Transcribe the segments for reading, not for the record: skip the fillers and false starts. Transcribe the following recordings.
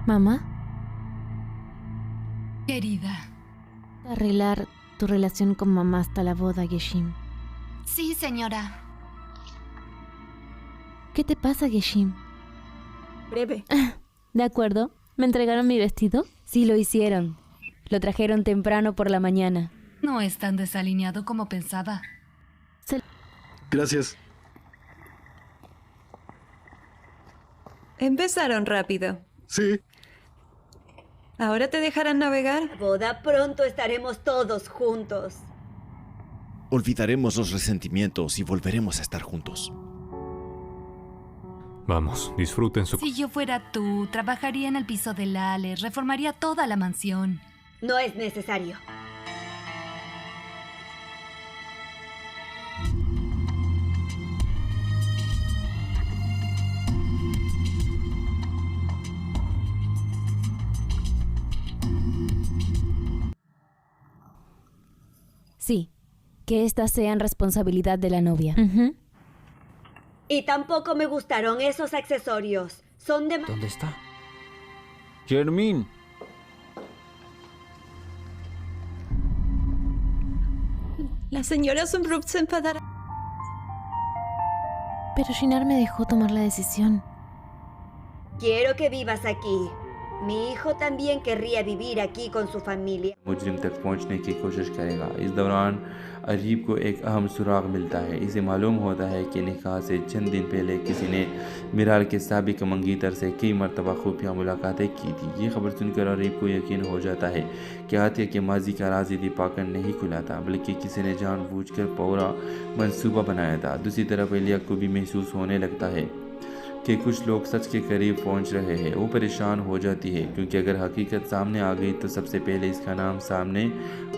Mamá, Querida. arreglar tu relación con mamá hasta la boda, Geshim. Sí, señora. ¿Qué te pasa, Geshim? Breve. ¿De acuerdo? ¿Me entregaron mi vestido? Sí lo hicieron. Lo trajeron temprano por la mañana. No es tan desalineado como pensaba. Gracias. Empezaron rápido. Sí. ¿Ahora te dejarán navegar? La boda pronto estaremos todos juntos. Olvidaremos los resentimientos y volveremos a estar juntos. Vamos, disfruten su... Si yo fuera tú, trabajaría en el piso del Ale, reformaría toda la mansión. No es necesario. Sí, que estas sean responsabilidad de la novia. Ujú. Y tampoco me gustaron esos accesorios. Son de... ¿Dónde está? Jermín. La señora Zumrup se enfadará. Pero Shinar me dejó tomar la decisión. Quiero que vivas aquí. Mi hijo también querría vivir aquí con su familia. मुजरिम तक पहुंचने की कोशिश करेगा। इस दौरान अजीब को एक अहम सुराग मिलता है। इसे मालूम होता है कि निकाह से चंद दिन पहले किसी ने मिराल के साबिक मंगीतर से कई मरतबा खुफिया मुलाकातें की थी। ये खबर सुनकर अरीब को यकीन हो जाता है कि आतिया के माजी का राज दीपाकर नहीं खुला था, बल्कि किसी ने जानबूझकर पूरा मंसूबा बनाया था। दूसरी तरफ एलिया को भी महसूस होने लगता है कि कुछ लोग सच के करीब पहुंच रहे हैं। वो परेशान हो जाती है क्योंकि अगर हकीकत सामने आ गई तो सबसे पहले इसका नाम सामने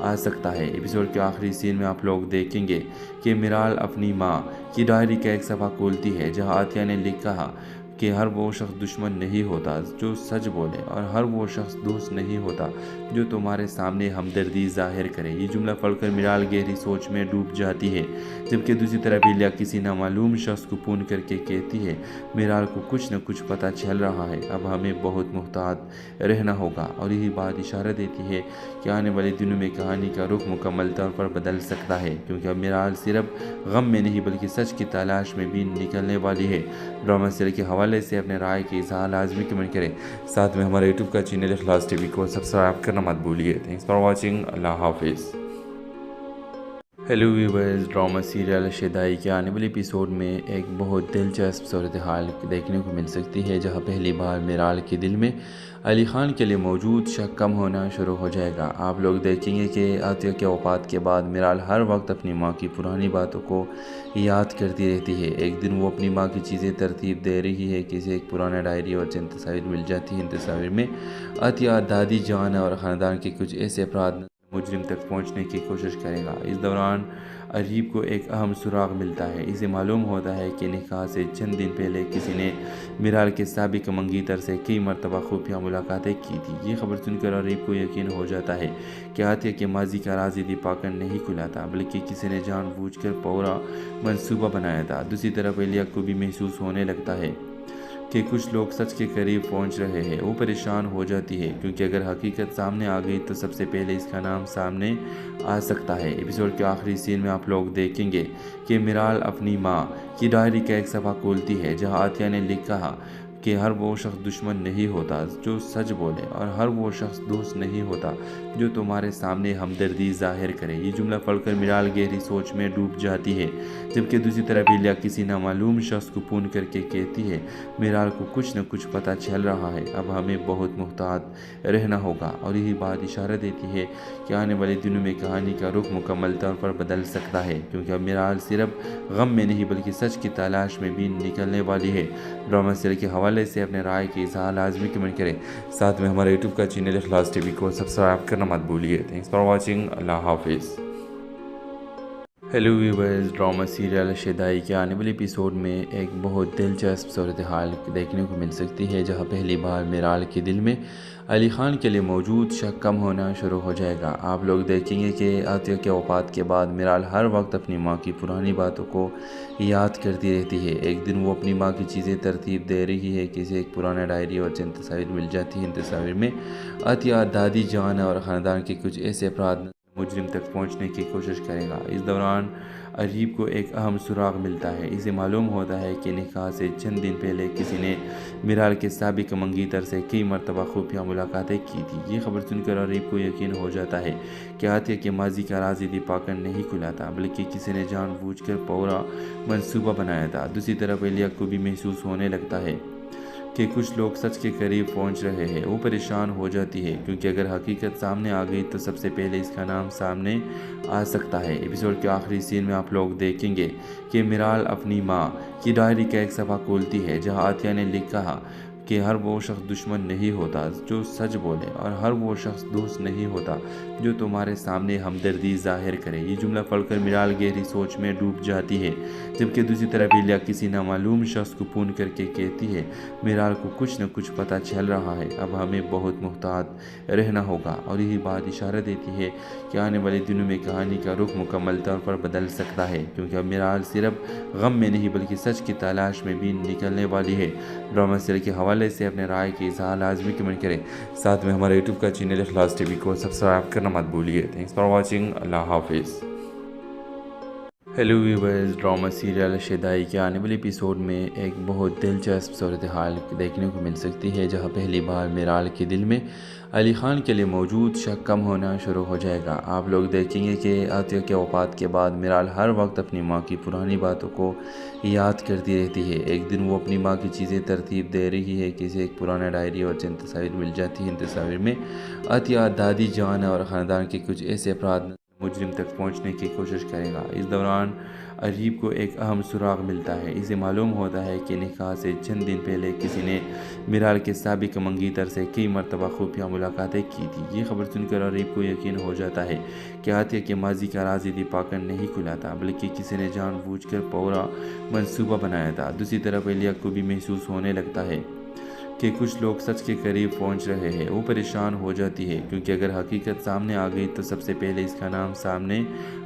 आ सकता है। एपिसोड के आखिरी सीन में आप लोग देखेंगे कि मिराल अपनी माँ की डायरी का एक सफ़ा खोलती है जहाँ आतिया ने लिखा कि हर वो शख्स दुश्मन नहीं होता जो सच बोले और हर वो शख्स दोस्त नहीं होता जो तुम्हारे सामने हमदर्दी जाहिर करे। ये जुमला पढ़कर मिराल गहरी सोच में डूब जाती है, जबकि दूसरी तरफ एलिया किसी नामालूम शख्स को फोन करके कहती है मिराल को कुछ न कुछ पता चल रहा है, अब हमें बहुत मुहतात रहना होगा। और यही बात इशारा देती है कि आने वाले दिनों में कहानी का रुख मुकम्मल तौर पर बदल सकता है, क्योंकि अब मिराल सिर्फ गम में नहीं बल्कि सच की तलाश में भी निकलने वाली है। ड्रामा सीरियल के हवाले से अपने राय के इज़हार लाजमी कमेंट करें। साथ में हमारे यूट्यूब का चैनल इखलास टीवी को सब्सक्राइब करना मत भूलिए। Thanks for watching. अल्लाह हाफिज़। Hello viewers, drama serial Shedai के आने वाले एपिसोड में एक बहुत दिलचस्प सूरत हाल देखने को मिल सकती है, जहां पहली बार मिराल के दिल में अली ख़ान के लिए मौजूद शक कम होना शुरू हो जाएगा। आप लोग देखेंगे कि आतिया के वफ़ात के बाद मिराल हर वक्त अपनी माँ की पुरानी बातों को याद करती रहती है। एक दिन वो अपनी माँ की चीज़ें तरतीब दे रही है कि इसे एक पुराना डायरी और चंद तस्वीर मिल जाती है। इन तस्वीर में आतिया, दादी जान और ख़ानदान के कुछ ऐसे अफराद मुजरिम तक पहुंचने की कोशिश करेगा। इस दौरान अजीब को एक अहम सुराग मिलता है। इसे मालूम होता है कि निकाह से चंद दिन पहले किसी ने मिराल के साबिक मंगीतर से कई मरतबा खुफिया मुलाकातें की थी। ये खबर सुनकर अरीब को यकीन हो जाता है कि आतिया के माजी का राज दीपाकर नहीं खुला था, बल्कि किसी ने जानबूझकर पूरा मंसूबा बनाया था। दूसरी तरफ एलिया को भी महसूस होने लगता है कि कुछ लोग सच के करीब पहुंच रहे हैं। वो परेशान हो जाती है क्योंकि अगर हकीकत सामने आ गई तो सबसे पहले इसका नाम सामने आ सकता है। एपिसोड के आखिरी सीन में आप लोग देखेंगे कि मिराल अपनी माँ की डायरी का एक सफ़ा खोलती है जहाँ आतिया ने लिखा कि हर वो शख्स दुश्मन नहीं होता जो सच बोले और हर वो शख्स दोस्त नहीं होता जो तुम्हारे सामने हमदर्दी जाहिर करे। ये जुमला पढ़कर मिराल गहरी सोच में डूब जाती है, जबकि दूसरी तरफ एलिया किसी नामालूम शख्स को फोन करके कहती है मिराल को कुछ न कुछ पता चल रहा है, अब हमें बहुत मुहतात रहना होगा। और यही बात इशारा देती है कि आने वाले दिनों में कहानी का रुख मुकम्मल तौर पर बदल सकता है, क्योंकि अब मिराल सिर्फ गम में नहीं बल्कि सच की तलाश में भी निकलने वाली है। ड्रामा सीरियल के हवाले से अपने राय के इज़हार लाजमी कमेंट करें। साथ में हमारे यूट्यूब का चैनल इखलास टीवी को सब्सक्राइब करना मत भूलिए। Thanks for watching. अल्लाह हाफिज़। Hello viewers, drama serial Shadai के आने वाले एपिसोड में एक बहुत दिलचस्प सूरत हाल देखने को मिल सकती है, जहां पहली बार मिराल के दिल में अली ख़ान के लिए मौजूद शक कम होना शुरू हो जाएगा। आप लोग देखेंगे कि आतिया के वफ़ात के बाद मिराल हर वक्त अपनी माँ की पुरानी बातों को याद करती रहती है। एक दिन वो अपनी माँ की चीज़ें तरतीब दे रही है कि इसे एक पुराना डायरी और चंद तस्वीर मिल जाती है। इन तस्वीर में आतिया दादी जान और ख़ानदान के कुछ ऐसे अपराध मुजरिम तक पहुंचने की कोशिश करेगा। इस दौरान अजीब को एक अहम सुराग मिलता है। इसे मालूम होता है कि निकाह से चंद दिन पहले किसी ने मिराल के साबिक मंगीतर से कई मरतबा खुफिया मुलाकातें की थी। ये खबर सुनकर अजीब को यकीन हो जाता है कि आतिया के माजी का राज दीपाकर नहीं खुला था, बल्कि किसी ने जानबूझकर पूरा मंसूबा बनाया था। दूसरी तरफ एलिया को भी महसूस होने लगता है कि कुछ लोग सच के करीब पहुंच रहे हैं। वो परेशान हो जाती है क्योंकि अगर हकीकत सामने आ गई तो सबसे पहले इसका नाम सामने आ सकता है। एपिसोड के आखिरी सीन में आप लोग देखेंगे कि मिराल अपनी माँ की डायरी का एक सफ़ा खोलती है, जहां आतिया ने लिखा कि हर वो शख्स दुश्मन नहीं होता जो सच बोले, और हर वो शख्स दोस्त नहीं होता जो तुम्हारे सामने हमदर्दी जाहिर करे। ये जुमला पढ़कर मिराल गहरी सोच में डूब जाती है, जबकि दूसरी तरफ इलिया किसी नामालूम शख्स को फोन करके कहती है मिराल को कुछ न कुछ पता चल रहा है, अब हमें बहुत मुहतात रहना होगा। और यही बात इशारा देती है कि आने वाले दिनों में कहानी का रुख मुकम्मल तौर पर बदल सकता है, क्योंकि अब मिराल सिर्फ गम में नहीं बल्कि सच की तलाश में भी निकलने वाली है। ड्रामा सीरियल के हवाले से अपने राय के इज़हार लाजमी कमेंट करें। साथ में हमारे यूट्यूब का चैनल इखलास टीवी को सब्सक्राइब करना मत भूलिए। Thanks for watching. अल्लाह हाफिज़। Hello viewers, drama serial Shadai के आने वाले एपिसोड में एक बहुत दिलचस्प सूरत हाल देखने को मिल सकती है, जहां पहली बार मिराल के दिल में अली ख़ान के लिए मौजूद शक कम होना शुरू हो जाएगा। आप लोग देखेंगे कि आतिया के वफ़ात के बाद मिराल हर वक्त अपनी माँ की पुरानी बातों को याद करती रहती है। एक दिन वो अपनी माँ की चीज़ें तरतीब दे रही है कि इसे एक पुराना डायरी और चंद तस्वीर मिल जाती है। इन तस्वीर में आतिया दादी जान और ख़ानदान के कुछ ऐसे अपराध मुजरिम तक पहुंचने की कोशिश करेगा। इस दौरान अजीब को एक अहम सुराग मिलता है। इसे मालूम होता है कि निकाह से चंद दिन पहले किसी ने मिराल के साबिक मंगीतर से कई मरतबा खुफिया मुलाकातें की थी। ये खबर सुनकर अजीब को यकीन हो जाता है कि आतिया के माजी का राज दीपाकर नहीं खुला था, बल्कि किसी ने जानबूझकर पूरा मंसूबा बनाया था। दूसरी तरफ एलिया को भी महसूस होने लगता है कि कुछ लोग सच के करीब पहुंच रहे हैं। वो परेशान हो जाती है क्योंकि अगर हकीकत सामने आ गई तो सबसे पहले इसका नाम सामने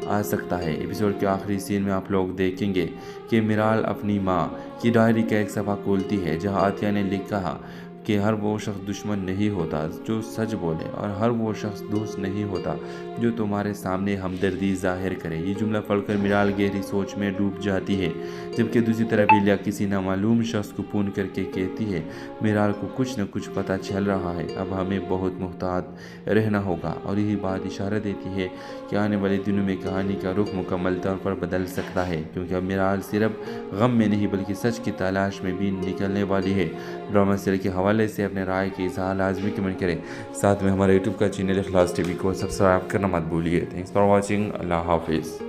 आ सकता है। एपिसोड के आखिरी सीन में आप लोग देखेंगे कि मिराल अपनी माँ की डायरी का एक सफ़ा खोलती है, जहां आतिया ने लिखा कि हर वो शख्स दुश्मन नहीं होता जो सच बोले, और हर वो शख्स दोस्त नहीं होता जो तुम्हारे सामने हमदर्दी जाहिर करे। ये जुमला पढ़कर मिराल गहरी सोच में डूब जाती है, जबकि दूसरी तरफ इलिया किसी नामालूम शख्स को फोन करके कहती है मिराल को कुछ न कुछ पता चल रहा है, अब हमें बहुत मुहतात रहना होगा। और यही बात इशारा देती है कि आने वाले दिनों में कहानी का रुख मुकम्मल तौर पर बदल सकता है, क्योंकि अब मिराल सिर्फ गम में नहीं बल्कि सच की तलाश में भी निकलने वाली है। ड्रामा सीरियल के हवाले से अपने राय के इज़हार लाजमी कमेंट करें। साथ में हमारे यूट्यूब का चैनल इखलास टीवी को सब्सक्राइब करना मत भूलिए। Thanks for watching. अल्लाह हाफिज़।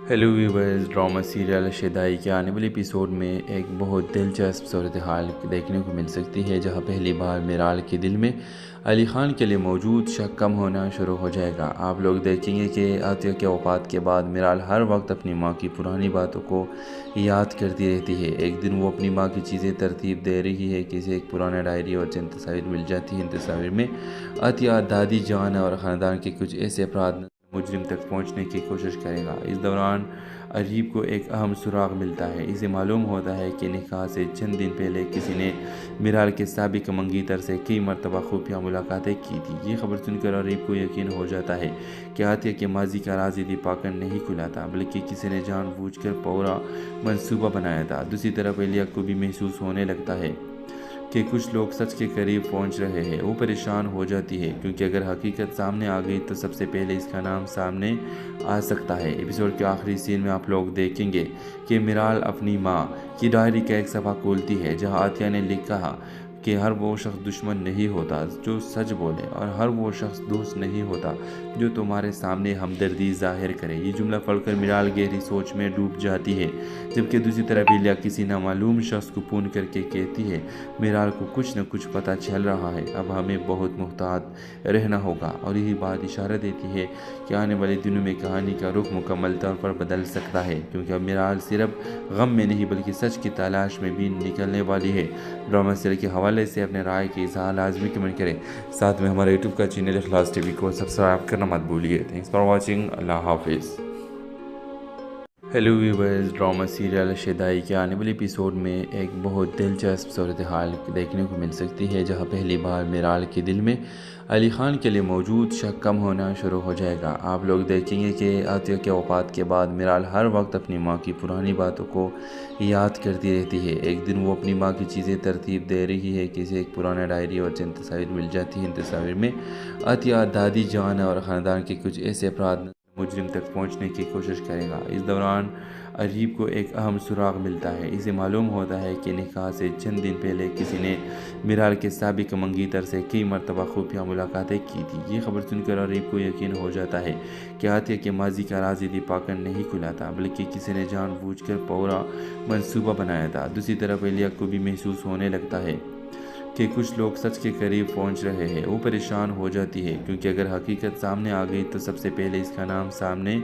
Hello viewers, drama serial Shadai के आने वाले एपिसोड में एक बहुत दिलचस्प सूरत हाल देखने को मिल सकती है, जहां पहली बार मिराल के दिल में अली ख़ान के लिए मौजूद शक कम होना शुरू हो जाएगा। आप लोग देखेंगे कि आतिया के वफ़ात के बाद मिराल हर वक्त अपनी माँ की पुरानी बातों को याद करती रहती है। एक दिन वो अपनी माँ की चीज़ें तरतीब दे रही है कि इसे एक पुराना डायरी और चंद तस्वीर मिल जाती है। इन तस्वीर में आतिया दादी जान और ख़ानदान के कुछ ऐसे अपराध मुजरिम तक पहुंचने की कोशिश करेगा। इस दौरान अजीब को एक अहम सुराग मिलता है। इसे मालूम होता है कि निकाह से चंद दिन पहले किसी ने मिराल के साबिक मंगीतर से कई मरतबा खुफिया मुलाकातें की थी। ये खबर सुनकर अजीब को यकीन हो जाता है कि आतिया के माजी का राज दीपाकर नहीं खुला था, बल्कि किसी ने जानबूझकर पूरा मंसूबा बनाया था। दूसरी तरफ एलिया को भी महसूस होने लगता है कि कुछ लोग सच के करीब पहुंच रहे हैं। वो परेशान हो जाती है क्योंकि अगर हकीकत सामने आ गई तो सबसे पहले इसका नाम सामने आ सकता है। एपिसोड के आखिरी सीन में आप लोग देखेंगे कि मिराल अपनी माँ की डायरी का एक सफ़ा खोलती है, जहां आतिया ने लिखा کہ ہر وہ شخص دشمن نہیں ہوتا جو سچ بولے اور ہر وہ شخص دوست نہیں ہوتا جو تمہارے سامنے ہمدردی ظاہر کرے۔ یہ جملہ پڑھ کر میرال گہری سوچ میں ڈوب جاتی ہے، جبکہ دوسری طرف ایلیا کسی نامعلوم شخص کو فون کر کے کہتی ہے میرال کو کچھ نہ کچھ پتہ چل رہا ہے، اب ہمیں بہت محتاط رہنا ہوگا، اور یہی بات اشارہ دیتی ہے کہ آنے والے دنوں میں کہانی کا رخ مکمل طور پر بدل سکتا ہے، کیونکہ اب میرال صرف غم میں نہیں بلکہ سچ کی تلاش میں بھی نکلنے والی ہے۔ ڈرامہ سیریل کے حوالے سے اپنے رائے کے اظہار لازمی کمنٹ کریں، ساتھ میں ہمارے یوٹیوب کا چینل اخلاص ٹی وی کو سبسکرائب کرنا مت بھولیے۔ تھینکس فار واچنگ، اللہ حافظ۔ Hello viewers, drama serial Shaidai کے آنے والے ایپیسوڈ میں ایک بہت دلچسپ صورتحال دیکھنے کو مل سکتی ہے، جہاں پہلی بار میرال کے دل میں علی خان کے لیے موجود شک کم ہونا شروع ہو جائے گا۔ آپ لوگ دیکھیں گے کہ عطیہ کے وفات کے بعد میرال ہر وقت اپنی ماں کی پرانی باتوں کو یاد کرتی رہتی ہے۔ ایک دن وہ اپنی ماں کی چیزیں ترتیب دے رہی ہے، کسی ایک پرانا ڈائری اور چند تصاویر مل جاتی ہیں۔ ان تصاویر میں عطیہ دادی جان اور خاندان کے کچھ ایسے افراد مجرم تک پہنچنے کی کوشش کرے گا۔ اس دوران عجیب کو ایک اہم سراغ ملتا ہے۔ اسے معلوم ہوتا ہے کہ نکاح سے چند دن پہلے کسی نے میرال کے سابق منگیتر سے کئی مرتبہ خفیہ ملاقاتیں کی تھی۔ یہ خبر سن کر عجیب کو یقین ہو جاتا ہے کہ عطیہ کے ماضی کا راز دیپاکر نہیں کھلا تھا، بلکہ کسی نے جان بوجھ کر پورا منصوبہ بنایا تھا۔ دوسری طرف ایلیا کو بھی محسوس ہونے لگتا ہے کہ کچھ لوگ سچ کے قریب پہنچ رہے ہیں۔ وہ پریشان ہو جاتی ہے، کیونکہ اگر حقیقت سامنے آ گئی تو سب سے پہلے اس کا نام سامنے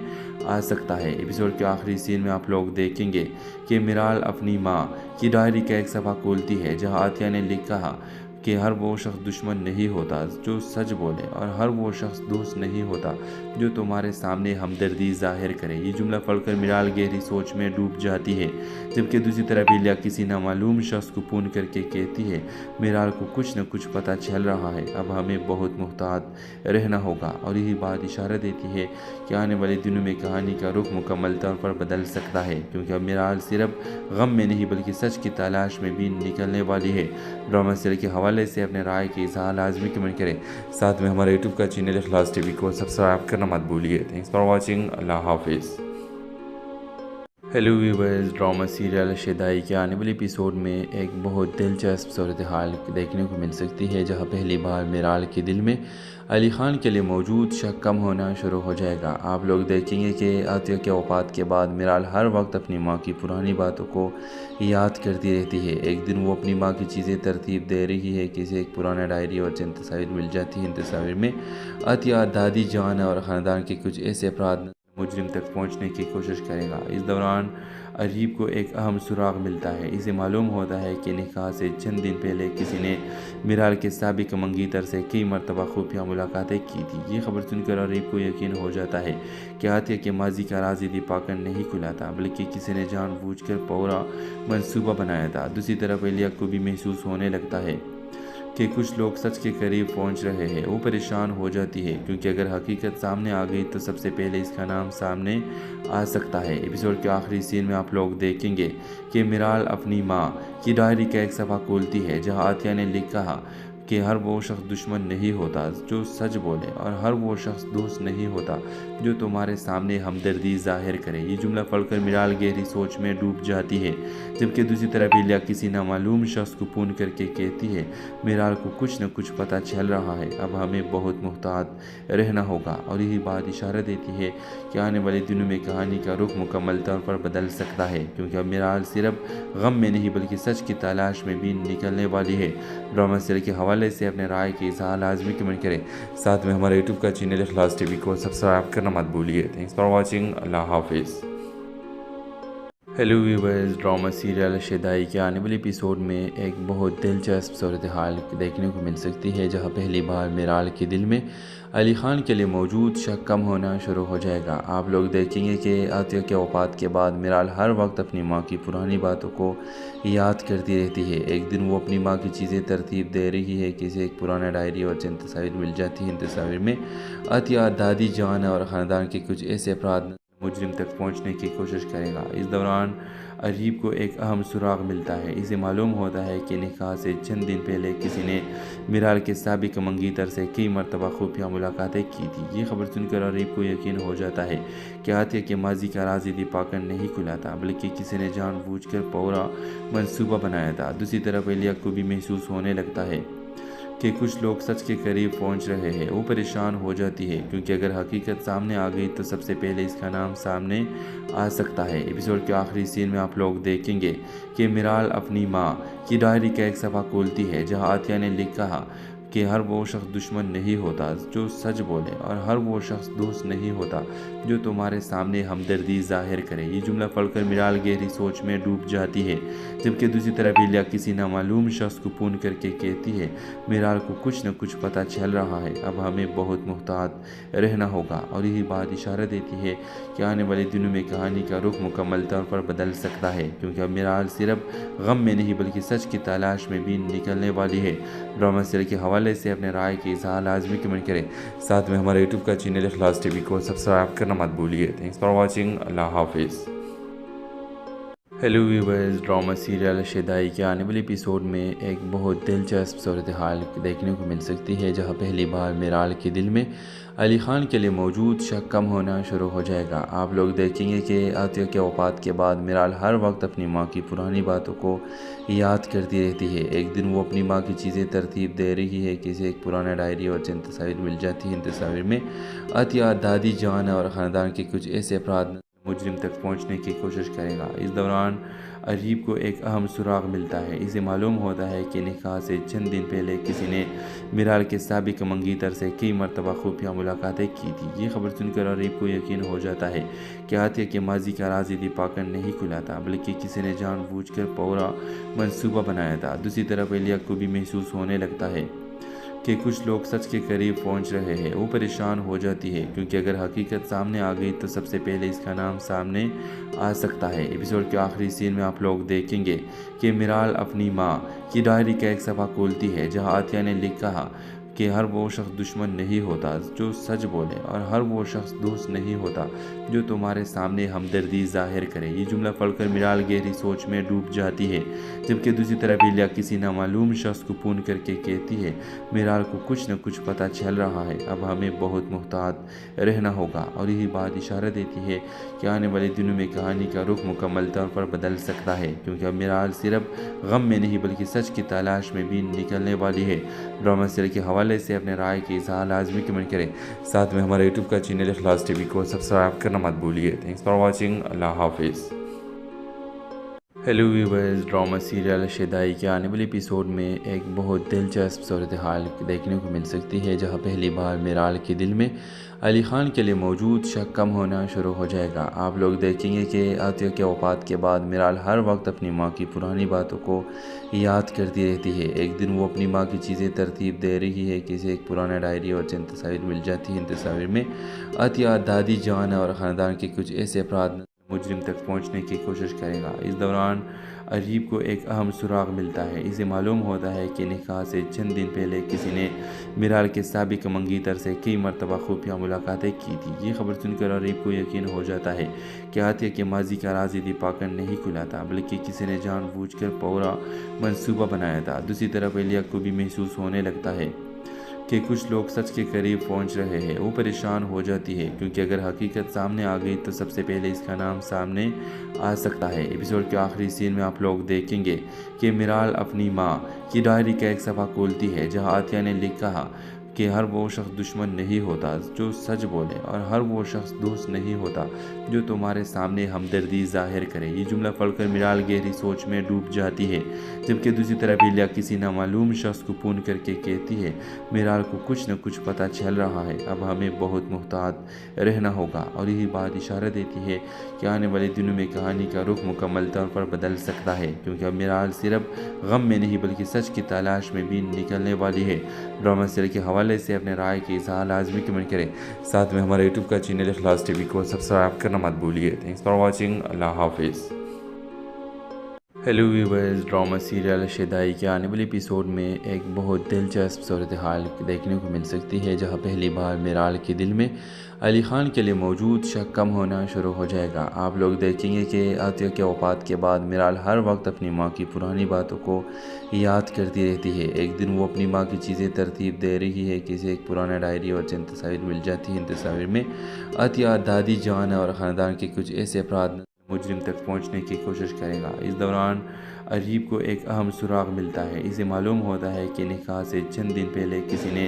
آ سکتا ہے۔ ایپیسوڈ کے آخری سین میں آپ لوگ دیکھیں گے کہ میرال اپنی ماں کی ڈائری کا ایک صفحہ کھولتی ہے، جہاں عطیہ نے لکھا کہ ہر وہ شخص دشمن نہیں ہوتا جو سچ بولے اور ہر وہ شخص دوست نہیں ہوتا جو تمہارے سامنے ہمدردی ظاہر کرے۔ یہ جملہ پڑھ کر میرال گہری سوچ میں ڈوب جاتی ہے، جبکہ دوسری طرف ایلیا کسی نامعلوم شخص کو فون کر کے کہتی ہے میرال کو کچھ نہ کچھ پتہ چل رہا ہے، اب ہمیں بہت محتاط رہنا ہوگا، اور یہی بات اشارہ دیتی ہے کہ آنے والے دنوں میں کہانی کا رخ مکمل طور پر بدل سکتا ہے، کیونکہ اب میرال صرف غم میں نہیں بلکہ سچ کی تلاش میں بھی نکلنے والی ہے۔ ڈرامہ سیریل کے حوالے سے اپنے رائے کے اظہار لازمی کمنٹ کریں، ساتھ میں ہمارے یوٹیوب کا چینل اخلاص ٹی وی کو سبسکرائب کرنا مت بھولیے۔ تھینکس فار واچنگ، اللہ حافظ۔ Hello viewers, drama serial Shaidai کے آنے والے ایپیسوڈ میں ایک بہت دلچسپ صورتحال دیکھنے کو مل سکتی ہے، جہاں پہلی بار میرال کے دل میں علی خان کے لیے موجود شک کم ہونا شروع ہو جائے گا۔ آپ لوگ دیکھیں گے کہ عطیہ کے وفات کے بعد میرال ہر وقت اپنی ماں کی پرانی باتوں کو یاد کرتی رہتی ہے۔ ایک دن وہ اپنی ماں کی چیزیں ترتیب دے رہی ہے، کسی ایک پرانا ڈائری اور چند تصاویر مل جاتی ہیں۔ ان تصاویر میں عطیہ دادی جان اور خاندان کے کچھ ایسے افراد مجرم تک پہنچنے کی کوشش کرے گا۔ اس دوران عجیب کو ایک اہم سراغ ملتا ہے۔ اسے معلوم ہوتا ہے کہ نکاح سے چند دن پہلے کسی نے میرال کے سابق منگیتر سے کئی مرتبہ خفیہ ملاقاتیں کی تھی۔ یہ خبر سن کر عجیب کو یقین ہو جاتا ہے کہ عطیہ کے ماضی کا راز دیپاکر نہیں کھلا تھا، بلکہ کسی نے جان بوجھ کر پورا منصوبہ بنایا تھا۔ دوسری طرف ایلیا کو بھی محسوس ہونے لگتا ہے کہ کچھ لوگ سچ کے قریب پہنچ رہے ہیں۔ وہ پریشان ہو جاتی ہے، کیونکہ اگر حقیقت سامنے آ گئی تو سب سے پہلے اس کا نام سامنے آ سکتا ہے۔ ایپیسوڈ کے آخری سین میں آپ لوگ دیکھیں گے کہ میرال اپنی ماں کی ڈائری کا ایک صفحہ کھولتی ہے، جہاں عطیہ نے لکھا کہ ہر وہ شخص دشمن نہیں ہوتا جو سچ بولے اور ہر وہ شخص دوست نہیں ہوتا جو تمہارے سامنے ہمدردی ظاہر کرے۔ یہ جملہ پڑھ کر میرال گہری سوچ میں ڈوب جاتی ہے، جبکہ دوسری طرف ایلیا کسی نامعلوم شخص کو فون کر کے کہتی ہے میرال کو کچھ نہ کچھ پتہ چل رہا ہے، اب ہمیں بہت محتاط رہنا ہوگا، اور یہی بات اشارہ دیتی ہے کہ آنے والے دنوں میں کہانی کا رخ مکمل طور پر بدل سکتا ہے، کیونکہ اب میرال صرف غم میں نہیں بلکہ سچ کی تلاش میں بھی نکلنے والی ہے۔ ڈرامہ سیریل کے حوالے سے اپنے رائے کے اظہار لازمی کمنٹ کریں، ساتھ میں ہمارے یوٹیوب کا چینل اخلاص ٹی وی کو سبسکرائب کرنا مت بھولیے۔ تھینکس فار واچنگ، اللہ حافظ۔ Hello viewers, drama serial Shaidai کے آنے والے ایپیسوڈ میں ایک بہت دلچسپ صورتحال دیکھنے کو مل سکتی ہے، جہاں پہلی بار میرال کے دل میں علی خان کے لیے موجود شک کم ہونا شروع ہو جائے گا۔ آپ لوگ دیکھیں گے کہ عطیہ کے وفات کے بعد میرال ہر وقت اپنی ماں کی پرانی باتوں کو یاد کرتی رہتی ہے۔ ایک دن وہ اپنی ماں کی چیزیں ترتیب دے رہی ہے، کسی ایک پرانا ڈائری اور چند تصاویر مل جاتی ہیں۔ ان تصاویر میں عطیہ دادی جان اور خاندان کے کچھ ایسے افراد مجرم تک پہنچنے کی کوشش کرے گا۔ اس دوران अरीब को एक अहम सुराग मिलता है। इसे मालूम होता है कि निकाह से चंद दिन पहले किसी ने मिराल के साबिक मंगीतर से कई मरतबा खुफिया मुलाकातें की थी। ये खबर सुनकर अरीब को यकीन हो जाता है कि आतिया के माजी का राज यदि पाकर नहीं खुला था, बल्कि किसी ने जानबूझकर पूरा मंसूबा बनाया था। दूसरी तरफ एलिया को भी महसूस होने लगता है कि कुछ लोग सच के करीब पहुंच रहे हैं। वो परेशान हो जाती है क्योंकि अगर हकीकत सामने आ गई तो सबसे पहले इसका नाम सामने आ सकता है। एपिसोड के आखिरी सीन में आप लोग देखेंगे कि मिराल अपनी माँ की डायरी का एक सफ़ा खोलती है जहाँ आतिया ने लिखा कि हर वो शख्स दुश्मन नहीं होता जो सच बोले, और हर वो शख्स दोस्त नहीं होता जो तुम्हारे सामने हमदर्दी जाहिर करे। ये जुमला पढ़कर मिराल गहरी सोच में डूब जाती है, जबकि दूसरी तरफ एलिया किसी नामालूम शख्स को फोन करके कहती है मिराल को कुछ न कुछ पता चल रहा है, अब हमें बहुत मुहतात रहना होगा। और यही बात इशारा देती है कि आने वाले दिनों में कहानी का रुख मुकम्मल तौर पर बदल सकता है, क्योंकि अब मिराल सिर्फ गम में नहीं बल्कि सच की तलाश में भी निकलने वाली है। ड्रामा सीरियल के हवाले से अपने राय के इज़हार लाजमी कमेंट करें। साथ में हमारे यूट्यूब का चैनल इखलास टीवी को सब्सक्राइब करना मत भूलिए। Thanks for watching. अल्लाह हाफिज़। Hello viewers, drama serial Shadai के आने वाले एपिसोड में एक बहुत दिलचस्प सूरत हाल देखने को मिल सकती है, जहां पहली बार मिराल के दिल में अली ख़ान के लिए मौजूद शक कम होना शुरू हो जाएगा। आप लोग देखेंगे कि आतिया के वफ़ात के बाद मिराल हर वक्त अपनी माँ की पुरानी बातों को याद करती रहती है। एक दिन वो अपनी माँ की चीज़ें तरतीब दे रही है कि इसे एक पुराना डायरी और चंद तस्वीर मिल जाती है। इन तस्वीर में आतिया दादी जान और ख़ानदान के कुछ ऐसे अफराद मुजरिम तक पहुंचने की कोशिश करेगा। इस दौरान अरीब को एक अहम सुराग मिलता है। इसे मालूम होता है कि निकाह से चंद दिन पहले किसी ने मिराल के साबिक मंगीतर से कई मरतबा खुफिया मुलाकातें की थी। ये खबर सुनकर अरीब को यकीन हो जाता है कि आतिया के माजी का राज यदि पाकर नहीं खुला था, बल्कि किसी ने जानबूझकर पूरा मंसूबा बनाया था। दूसरी तरफ एलिया को भी महसूस होने लगता है कि कुछ लोग सच के करीब पहुंच रहे हैं। वो परेशान हो जाती है क्योंकि अगर हकीकत सामने आ गई तो सबसे पहले इसका नाम सामने आ सकता है। एपिसोड के आखिरी सीन में आप लोग देखेंगे कि मिराल अपनी माँ की डायरी का एक सफ़ा खोलती है जहाँ आतिया ने लिखा कि हर वो शख्स दुश्मन नहीं होता जो सच बोले, और हर वो शख्स दोस्त नहीं होता जो तुम्हारे सामने हमदर्दी जाहिर करे। ये जुमला पढ़कर मिराल गहरी सोच में डूब जाती है, जबकि दूसरी तरफ एलिया किसी नामालूम शख्स को फोन करके कहती है मिराल को कुछ न कुछ पता चल रहा है, अब हमें बहुत मुहतात रहना होगा। और यही बात इशारा देती है कि आने वाले दिनों में कहानी का रुख मुकम्मल तौर पर बदल सकता है, क्योंकि अब मिराल सिर्फ गम में नहीं बल्कि सच की तलाश में भी निकलने वाली है। ड्रामा सीरियल के हवाले से अपने राय के इज़हार लाजमी कमेंट करें। साथ में हमारे यूट्यूब का चैनल इखलास टीवी को सब्सक्राइब करना मत भूलिए। Thanks for watching. अल्लाह हाफिज़। Hello viewers, drama serial Shadai के आने वाले एपिसोड में एक बहुत दिलचस्प सूरत हाल देखने को मिल सकती है, जहां पहली बार मिराल के दिल में अली ख़ान के लिए मौजूद शक कम होना शुरू हो जाएगा। आप लोग देखेंगे कि आतिया के वफ़ात के बाद मिराल हर वक्त अपनी माँ की पुरानी बातों को याद करती रहती है। एक दिन वो अपनी माँ की चीज़ें तरतीब दे रही है कि इसे एक पुराना डायरी और चंद तस्वीर मिल जाती है। इन तस्वीर में आतिया दादी जान और ख़ानदान के कुछ ऐसे अफराद मुजरिम तक पहुंचने की कोशिश करेगा। इस दौरान अरीब को एक अहम सुराग मिलता है। इसे मालूम होता है कि निकाह से चंद दिन पहले किसी ने मिराल के साबिक मंगीतर से कई मरतबा खुफिया मुलाकातें की थी। ये खबर सुनकर अरीब को यकीन हो जाता है कि आतिया के माजी का राज यदि पाकर नहीं खुला था, बल्कि किसी ने जानबूझकर पूरा मंसूबा बनाया था। दूसरी तरफ एलिया को भी महसूस होने लगता है कि कुछ लोग सच के करीब पहुंच रहे हैं। वो परेशान हो जाती है क्योंकि अगर हकीकत सामने आ गई तो सबसे पहले इसका नाम सामने आ सकता है। एपिसोड के आखिरी सीन में आप लोग देखेंगे कि मिराल अपनी माँ की डायरी का एक सफ़ा खोलती है जहाँ आतिया ने लिखा कि हर वो शख्स दुश्मन नहीं होता जो सच बोले, और हर वो शख्स दोस्त नहीं होता जो तुम्हारे सामने हमदर्दी जाहिर करे। ये जुमला पढ़कर मिराल गहरी सोच में डूब जाती है, जबकि दूसरी तरफ एलिया किसी नामालूम शख्स को फोन करके कहती है मिराल को कुछ न कुछ पता चल रहा है, अब हमें बहुत मुहतात रहना होगा। और यही बात इशारा देती है कि आने वाले दिनों में कहानी का रुख मुकम्मल तौर पर बदल सकता है, क्योंकि अब मिराल सिर्फ गम में नहीं बल्कि सच की तलाश में भी निकलने वाली है। ड्रामा सीरियल के हवाले से अपने राय के इज़हार लाजमी कमेंट करें। साथ में हमारे यूट्यूब का चैनल इखलास टीवी को सब्सक्राइब करना मत भूलिए। Thanks for watching. अल्लाह हाफिज़। Hello viewers, drama serial Shaidai کے آنے والے ایپیسوڈ میں ایک بہت دلچسپ صورتحال دیکھنے کو مل سکتی ہے، جہاں پہلی بار میرال کے دل میں علی خان کے لیے موجود شک کم ہونا شروع ہو جائے گا۔ آپ لوگ دیکھیں گے کہ عطیہ کے وفات کے بعد میرال ہر وقت اپنی ماں کی پرانی باتوں کو یاد کرتی رہتی ہے۔ ایک دن وہ اپنی ماں کی چیزیں ترتیب دے رہی ہے کہ اسے ایک پرانا ڈائری اور چند تصاویر مل جاتی ہیں۔ ان تصاویر میں عطیہ دادی جان اور خاندان کے کچھ ایسے افراد مجرم تک پہنچنے کی کوشش کرے گا۔ اس دوران عجیب کو ایک اہم سراغ ملتا ہے۔ اسے معلوم ہوتا ہے کہ نکاح سے چند دن پہلے کسی نے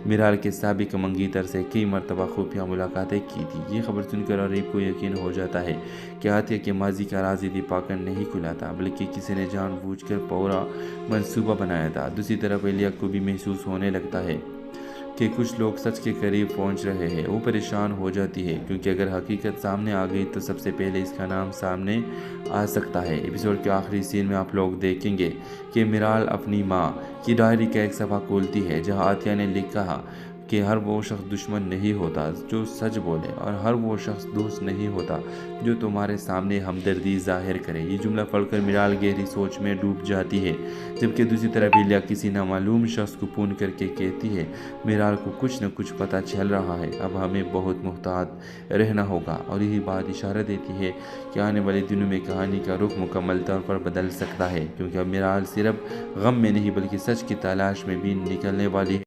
میرال کے سابق منگیتر سے کئی مرتبہ خفیہ ملاقاتیں کی تھی۔ یہ خبر سن کر عجیب کو یقین ہو جاتا ہے کہ عطیہ کے ماضی کا راز دپاکر نہیں کھلا تھا، بلکہ کسی نے جان بوجھ کر پورا منصوبہ بنایا تھا۔ دوسری طرف ایلیا کو بھی محسوس ہونے لگتا ہے کہ کچھ لوگ سچ کے قریب پہنچ رہے ہیں۔ وہ پریشان ہو جاتی ہے کیونکہ اگر حقیقت سامنے آ گئی تو سب سے پہلے اس کا نام سامنے آ سکتا ہے۔ ایپیسوڈ کے آخری سین میں آپ لوگ دیکھیں گے کہ میرال اپنی ماں کی ڈائری کا ایک صفحہ کھولتی ہے، جہاں عطیہ نے لکھا کہ ہر وہ شخص دشمن نہیں ہوتا جو سچ بولے، اور ہر وہ شخص دوست نہیں ہوتا جو تمہارے سامنے ہمدردی ظاہر کرے۔ یہ جملہ پڑھ کر میرال گہری سوچ میں ڈوب جاتی ہے، جبکہ دوسری طرف ایلیا کسی نامعلوم شخص کو فون کر کے کہتی ہے میرال کو کچھ نہ کچھ پتہ چل رہا ہے، اب ہمیں بہت محتاط رہنا ہوگا۔ اور یہی بات اشارہ دیتی ہے کہ آنے والے دنوں میں کہانی کا رخ مکمل طور پر بدل سکتا ہے، کیونکہ اب میرال صرف غم میں نہیں بلکہ سچ کی تلاش میں بھی نکلنے والی ہے۔